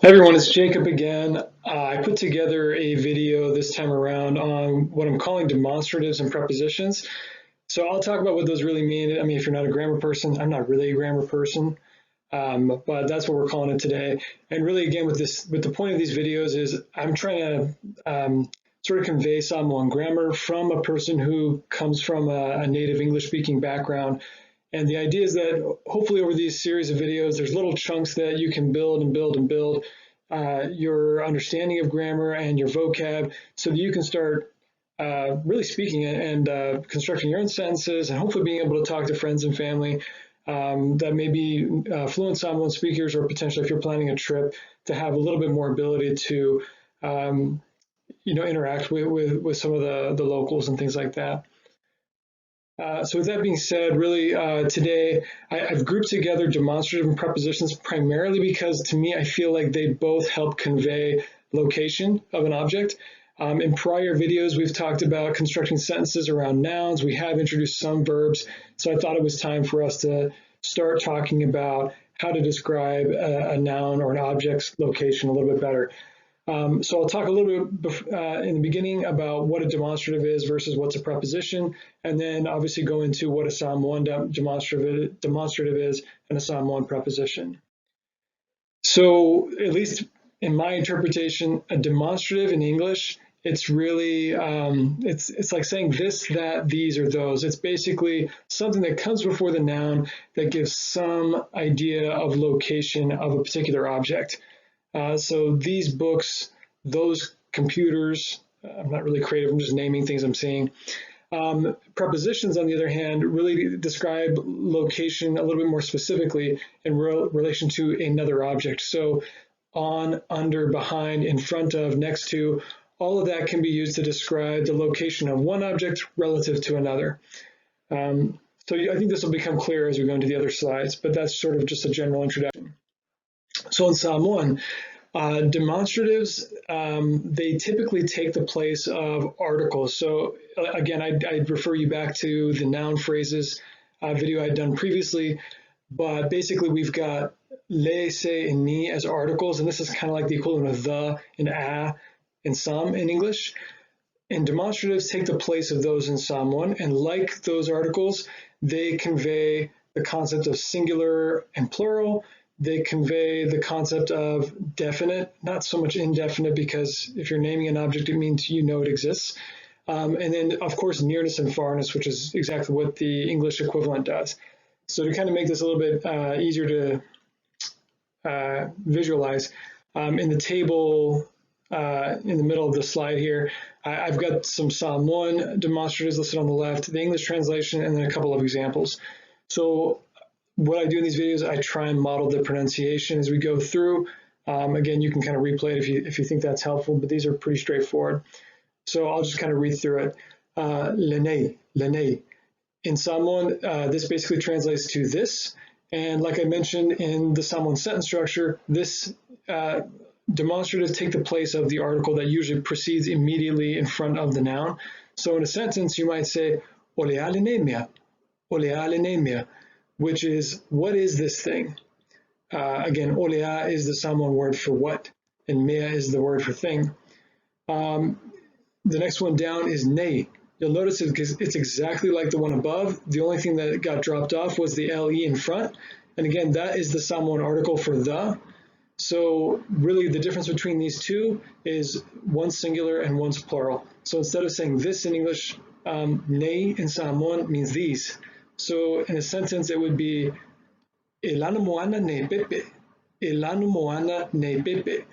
Hey everyone, it's Jacob again. I put together a video this time around on what I'm calling demonstratives and prepositions. So I'll talk about what those really mean. I mean, if you're not a grammar person, I'm not really a grammar person, but that's what we're calling it today. And really, again, with the point of these videos is I'm trying to sort of convey Samoan grammar from a person who comes from a native English-speaking background. And the idea is that hopefully over these series of videos, there's little chunks that you can build and build and build your understanding of grammar and your vocab so that you can start really speaking and constructing your own sentences and hopefully being able to talk to friends and family that may be fluent Samoan speakers, or potentially if you're planning a trip to have a little bit more ability to interact with some of the locals and things like that. So with that being said, really today I've grouped together demonstrative and prepositions primarily because to me I feel like they both help convey location of an object. In prior videos we've talked about constructing sentences around nouns. We have introduced some verbs, so I thought it was time for us to start talking about how to describe a noun or an object's location a little bit better. So I'll talk a little bit in the beginning about what a demonstrative is versus what's a preposition, and then obviously go into what a Samoan demonstrative is and a Samoan preposition. So at least in my interpretation, a demonstrative in English, it's really, it's like saying this, that, these, or those. It's basically something that comes before the noun that gives some idea of location of a particular object. So these books, those computers, I'm not really creative, I'm just naming things I'm seeing. Prepositions, on the other hand, really describe location a little bit more specifically in relation to another object. So on, under, behind, in front of, next to, all of that can be used to describe the location of one object relative to another. So I think this will become clear as we go into the other slides, but that's sort of just a general introduction. So in Samoan, demonstratives, they typically take the place of articles. So again, I'd refer you back to the noun phrases video I'd done previously, but basically we've got le, se, and ni as articles, and this is kind of like the equivalent of the and a and some in English. And demonstratives take the place of those in Samoan, and like those articles, they convey the concept of singular and plural. They convey the concept of definite, not so much indefinite, because if you're naming an object, it means you know it exists. And then, of course, nearness and farness, which is exactly what the English equivalent does. So to kind of make this a little bit easier to visualize, in the table in the middle of the slide here, I've got some Samoan demonstratives listed on the left, the English translation, and then a couple of examples. So what I do in these videos, I try and model the pronunciation as we go through. Again, you can kind of replay it if you think that's helpful, but these are pretty straightforward. So I'll just kind of read through it. Lene, lene. In Samoan, this basically translates to this. And like I mentioned in the Samoan sentence structure, this demonstratives take the place of the article that usually precedes immediately in front of the noun. So in a sentence, you might say, olea lenemia, olea lenemia, which is, what is this thing? Again, olea is the Samoan word for what, and mea is the word for thing. The next one down is ne. You'll notice it's exactly like the one above. The only thing that got dropped off was the le in front. And again, that is the Samoan article for the. So really the difference between these two is one's singular and one's plural. So instead of saying this in English, ne in Samoan means these. So in a sentence, it would be elana moana ne pepe, elana moana ne pepe.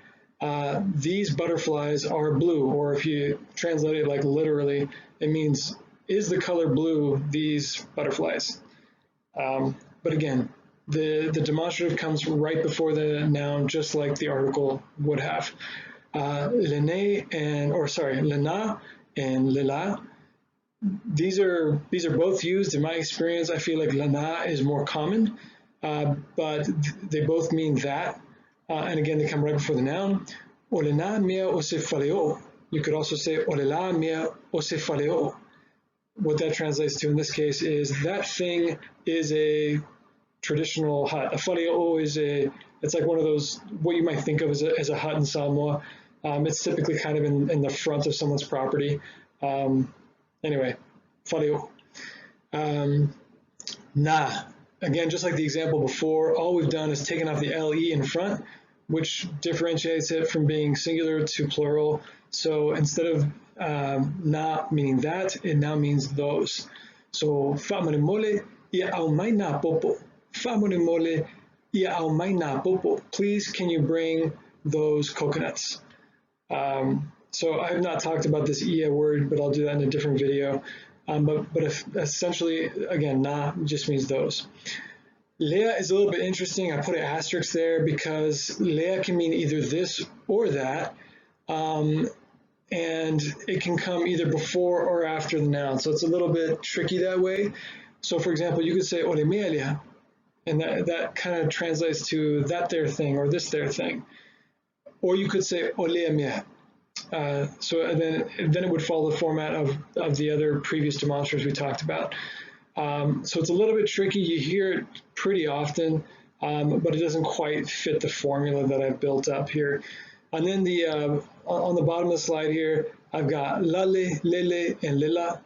These butterflies are blue, or if you translate it like literally, it means, is the color blue these butterflies? But again, the demonstrative comes right before the noun, just like the article would have. Lena and lela. These are both used. In my experience, I feel like lana is more common, but they both mean that. And again, they come right before the noun. Olena mea osefaleo. You could also say olela mea osefaleo. What that translates to in this case is that thing is a traditional hut. A faleo is a It's like one of those, what you might think of as a hut in Samoa. It's typically kind of in the front of someone's property. Anyway, whareo. Na. Again, just like the example before, all we've done is taken off the LE in front, which differentiates it from being singular to plural. So instead of na meaning that, it now means those. So fa'amone ia au mai na popo. Fa'amone ia au mai na popo. Please, can you bring those coconuts? So I have not talked about this ia word, but I'll do that in a different video. But essentially, again, na just means those. Lea is a little bit interesting. I put an asterisk there because lea can mean either this or that. And it can come either before or after the noun. So it's a little bit tricky that way. So for example, you could say ole mea lea, and that kind of translates to that their thing or this their thing. Or you could say ole mea. So then it would follow the format of the other previous demonstratives we talked about. So it's a little bit tricky. You hear it pretty often, but it doesn't quite fit the formula that I've built up here. And then on the bottom of the slide here, I've got lale, lele, and lila.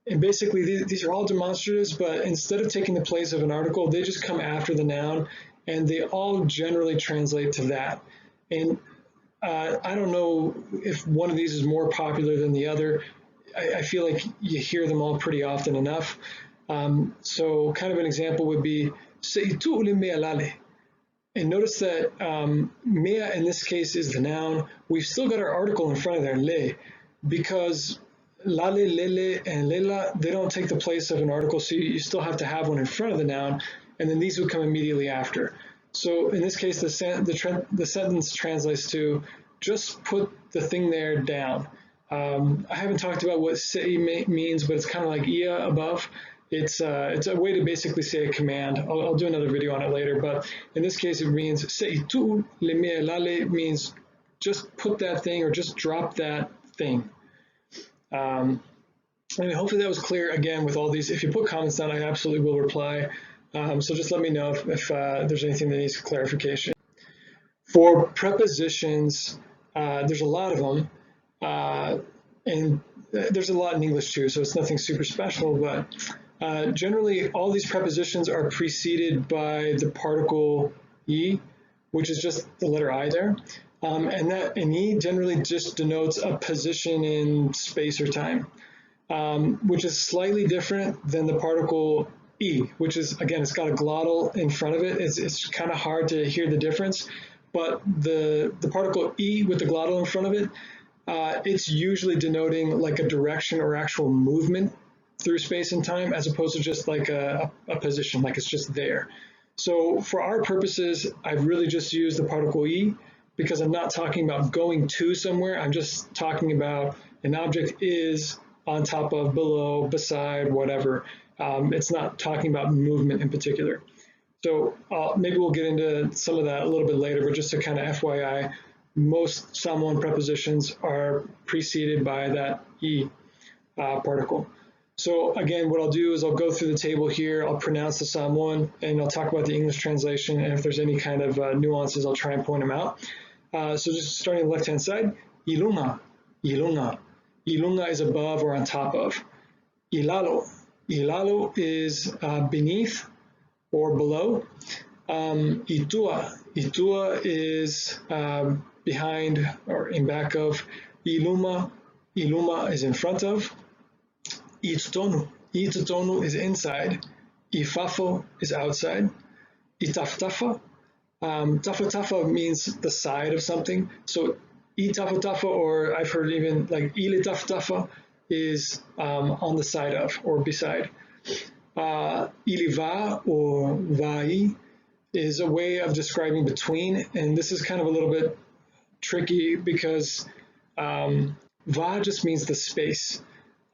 And basically these are all demonstratives, but instead of taking the place of an article, they just come after the noun, and they all generally translate to that. And I don't know if one of these is more popular than the other. I feel like you hear them all pretty often enough. So kind of an example would be, se'itu ule mea lale. And notice that mea in this case is the noun. We've still got our article in front of there, le, because lale, lele, and lela, they don't take the place of an article, so you still have to have one in front of the noun, and then these would come immediately after. So in this case, the sentence translates to, just put the thing there down. I haven't talked about what sei means, but it's kind of like ia above. It's a way to basically say a command. I'll do another video on it later, but in this case, it means se'itu le mea lale means just put that thing or just drop that thing. I mean, hopefully that was clear. Again, with all these, if you put comments down, I absolutely will reply. So just let me know if there's anything that needs clarification. For prepositions, there's a lot of them, and there's a lot in English too, so it's nothing super special, but generally all these prepositions are preceded by the particle e, which is just the letter I there. And e generally just denotes a position in space or time, which is slightly different than the particle e, which is, again, it's got a glottal in front of it. It's kind of hard to hear the difference, but the particle e with the glottal in front of it, it's usually denoting like a direction or actual movement through space and time, as opposed to just like a position, like it's just there. So for our purposes, I've really just used the particle e because I'm not talking about going to somewhere. I'm just talking about an object is on top of, below, beside, whatever. It's not talking about movement in particular. So maybe we'll get into some of that a little bit later, but just to kind of FYI, most Samoan prepositions are preceded by that e particle. So again, what I'll do is I'll go through the table here, I'll pronounce the Samoan, and I'll talk about the English translation, and if there's any kind of nuances, I'll try and point them out. So just starting on the left-hand side, ilunga, ilunga. Ilunga is above or on top of. Ilalo, ilalo is beneath or below. Itua, itua is behind or in back of. Iluma, iluma is in front of. Itutonu, itutonu is inside. Ifafo is outside. Itaftafa, tafa means the side of something. So itaftafa, or I've heard even like ilitaftafa, is on the side of or beside. Iliva or vai is a way of describing between, and this is kind of a little bit tricky because va just means the space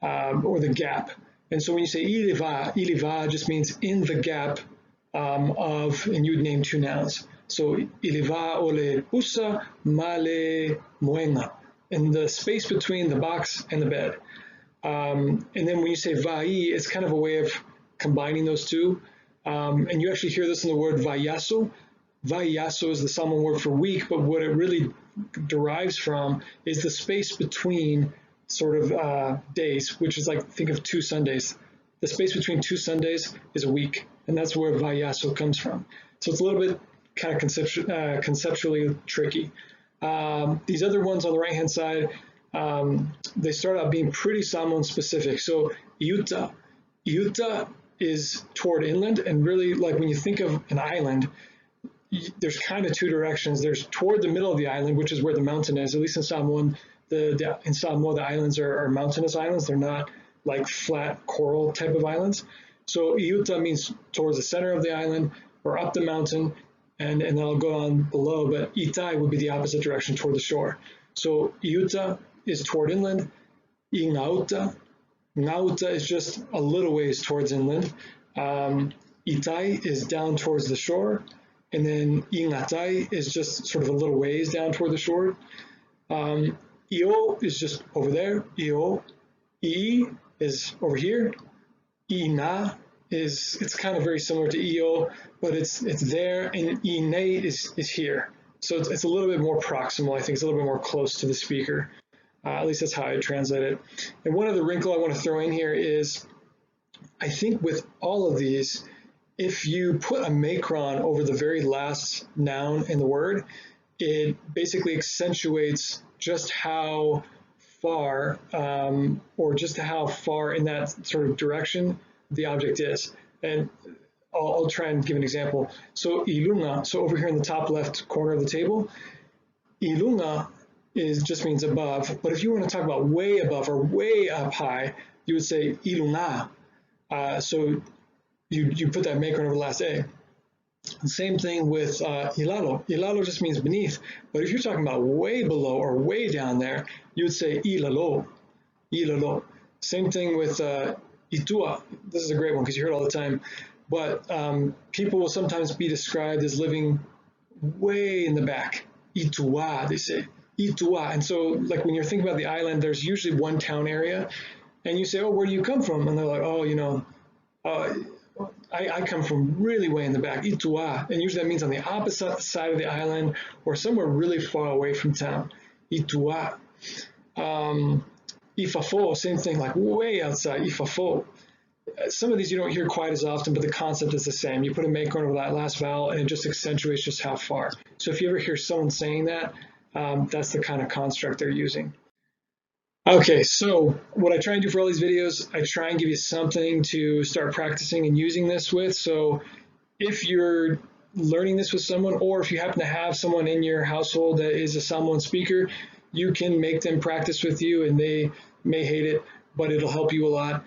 or the gap. And so when you say iliva, iliva just means in the gap of, and you would name two nouns. So iliva ole pusa male moenga, in the space between the box and the bed. And then when you say vai, it's kind of a way of combining those two. And you actually hear this in the word vayaso. Vaiaso is the Samoan word for week, but what it really derives from is the space between sort of days, which is like, think of 2 Sundays. The space between 2 Sundays is a week, and that's where Vaiaso comes from. So it's a little bit kind of conceptually tricky. These other ones on the right-hand side, they start out being pretty Samoan specific. So Iuta. Iuta is toward inland, and really, like when you think of an island, there's kind of 2 directions. There's toward the middle of the island, which is where the mountain is. At least in Samoan, in Samoa, the islands are mountainous islands. They're not like flat coral type of islands. So Iuta means towards the center of the island or up the mountain, and then I'll go on below, but Itai would be the opposite direction toward the shore. So Iuta is toward inland. Ingauta, Ngauta is just a little ways towards inland. Itai is down towards the shore. And then Ingatai is just sort of a little ways down toward the shore. Io is just over there. Io. I is over here. Ina is, it's kind of very similar to Io, but it's there. And Ine is here. So it's a little bit more proximal. I think it's a little bit more close to the speaker. At least that's how I translate it. And one other wrinkle I want to throw in here is, I think with all of these, if you put a macron over the very last noun in the word, it basically accentuates just how far, or just how far in that sort of direction the object is. And I'll try and give an example. So ilunga, so over here in the top left corner of the table, ilunga just means above, but if you want to talk about way above or way up high, you would say ilunga. So you put that macron over the last A. Same thing with ilalo. Ilalo just means beneath, but if you're talking about way below or way down there, you would say ilalo. Ilalo. Same thing with itua. This is a great one because you hear it all the time, but people will sometimes be described as living way in the back. Itua, they say. Itua. And so, like when you're thinking about the island, there's usually one town area, and you say, oh, where do you come from? And they're like, oh, you know, I come from really way in the back, Itua, and usually that means on the opposite side of the island or somewhere really far away from town, Itua. Ifafo, same thing, like way outside, Ifafo. Some of these you don't hear quite as often, but the concept is the same. You put a macron over that last vowel and it just accentuates just how far. So if you ever hear someone saying that, that's the kind of construct they're using. Okay, so what I try and do for all these videos, I try and give you something to start practicing and using this with. So if you're learning this with someone, or if you happen to have someone in your household that is a Samoan speaker, you can make them practice with you, and they may hate it, but it'll help you a lot.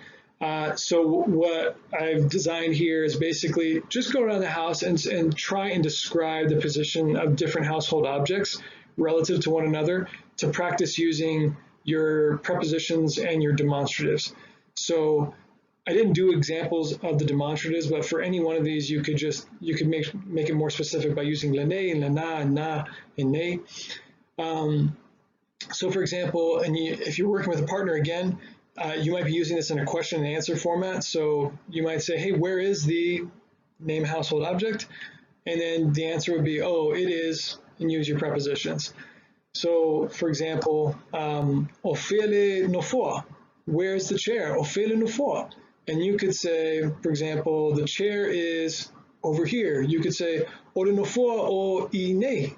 So what I've designed here is basically just go around the house and try and describe the position of different household objects relative to one another to practice using your prepositions and your demonstratives. So I didn't do examples of the demonstratives, but for any one of these, you could make it more specific by using lene, lena, na, and ne. So for example, if you're working with a partner again, you might be using this in a question and answer format. So you might say, hey, where is the name household object? And then the answer would be, oh, it is, and use your prepositions. So, for example, ofele nofoa, where's the chair? Ofele nofoa. And you could say, for example, the chair is over here. You could say, ole nofoa o ine,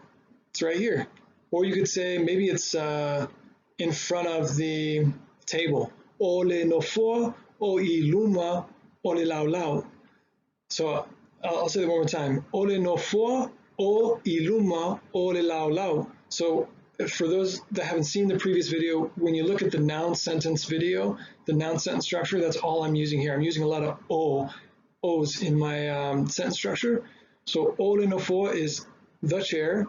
it's right here. Or you could say, maybe it's in front of the table. Ole nofoa o iluma ole lau lau. So I'll say that one more time. Ole nofoa o iluma ole lau lau. So for those that haven't seen the previous video, when you look at the noun sentence video, the noun sentence structure, that's all I'm using here. I'm using a lot of O's in my sentence structure. So ole nofoa is the chair,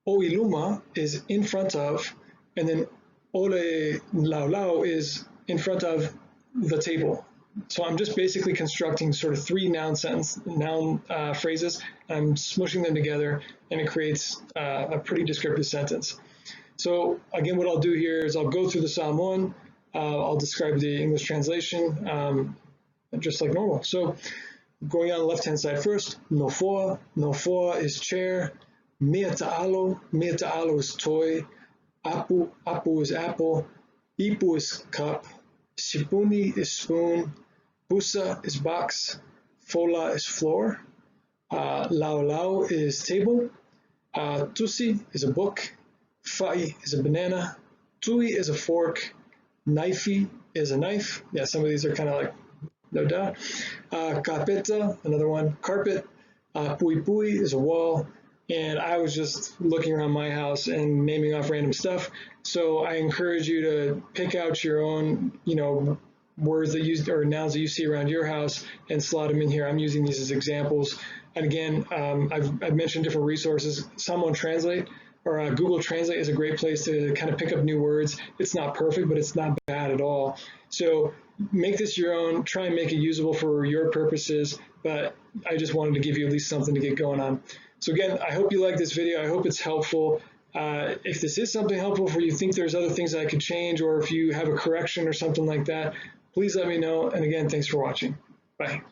o iluma is in front of, and then ole lau lau is in front of the table. So I'm just basically constructing sort of 3 noun phrases. I'm smushing them together, and it creates a pretty descriptive sentence. So again, what I'll do here is I'll go through the Samoan, I'll describe the English translation, just like normal. So Going on the left-hand side first, nofoa. Nofoa is chair. Mea ta'alo. Mea ta'alo is toy. Apu. Apu is apple. Ipu is cup. Sipuni is spoon. Busa is box. Fola is floor. Lau lau is table. Tusi is a book. Fa'i is a banana. Tui is a fork. Knifey is a knife. Yeah, some of these are kind of like no doubt. Carpeta, another one. Carpet. Pui pui is a wall. And I was just looking around my house and naming off random stuff. So I encourage you to pick out your own, words that you or nouns that you see around your house and slot them in here. I'm using these as examples. And again, I've mentioned different resources. Samoan Translate or Google Translate is a great place to kind of pick up new words. It's not perfect, but it's not bad at all. So make this your own, try and make it usable for your purposes, but I just wanted to give you at least something to get going on. So again, I hope you like this video. I hope it's helpful. If this is something helpful for you, think there's other things that I could change, or if you have a correction or something like that, please let me know. And again, thanks for watching. Bye.